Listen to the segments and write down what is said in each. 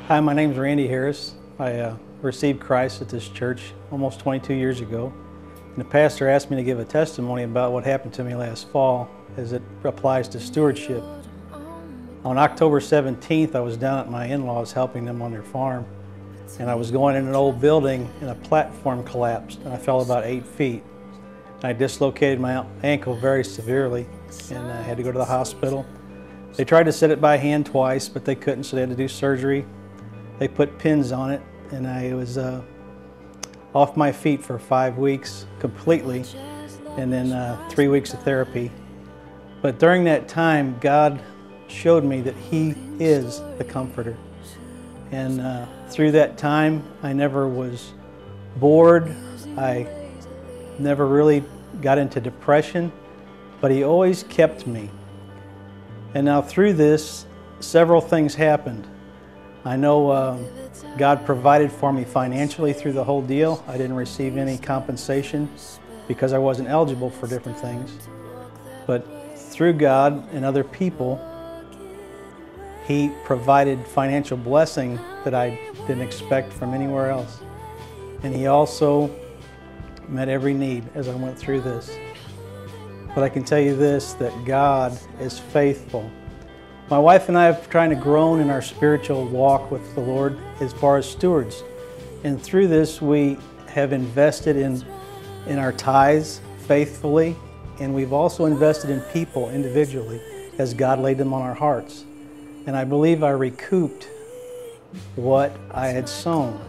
Hi, my name's Randy Harris. I received Christ at this church almost 22 years ago. And the pastor asked me to give a testimony about what happened to me last fall as it applies to stewardship. On October 17th, I was down at my in-laws helping them on their farm. And I was going in an old building and a platform collapsed and I fell about 8 feet. And I dislocated my ankle very severely and I had to go to the hospital. They tried to set it by hand twice, but they couldn't, so they had to do surgery. They put pins on it, and I was off my feet for 5 weeks completely, and then 3 weeks of therapy. But during that time, God showed me that He is the Comforter. And through that time, I never was bored. I never really got into depression, but He always kept me. And now through this, several things happened. I know God provided for me financially through the whole deal. I didn't receive any compensation because I wasn't eligible for different things. But through God and other people, He provided financial blessing that I didn't expect from anywhere else. And He also met every need as I went through this. But I can tell you this, that God is faithful. My wife and I have tried to grow in our spiritual walk with the Lord as far as stewards. And through this, we have invested in our tithes faithfully, and we've also invested in people individually as God laid them on our hearts. And I believe I recouped what I had sown.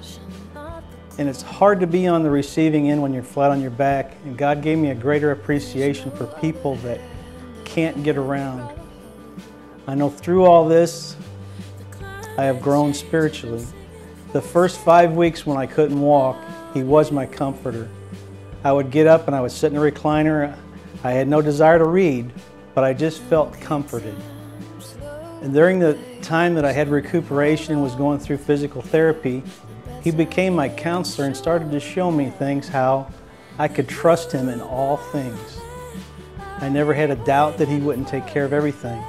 And it's hard to be on the receiving end when you're flat on your back, and God gave me a greater appreciation for people that can't get around. I know through all this, I have grown spiritually. The first 5 weeks when I couldn't walk, He was my comforter. I would get up and I would sit in a recliner. I had no desire to read, but I just felt comforted. And during the time that I had recuperation and was going through physical therapy, He became my counselor and started to show me things, how I could trust Him in all things. I never had a doubt that He wouldn't take care of everything.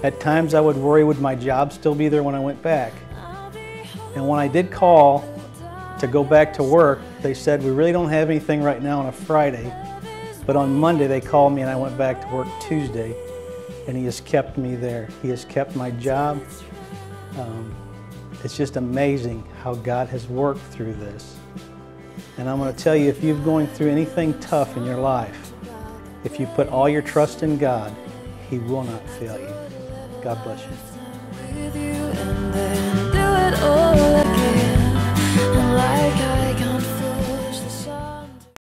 At times I would worry, would my job still be there when I went back? And when I did call to go back to work, they said, we really don't have anything right now on a Friday. But on Monday they called me and I went back to work Tuesday, and He has kept me there. He has kept my job. It's just amazing how God has worked through this. And I'm going to tell you, if you're going through anything tough in your life, if you put all your trust in God, He will not fail you. God bless you.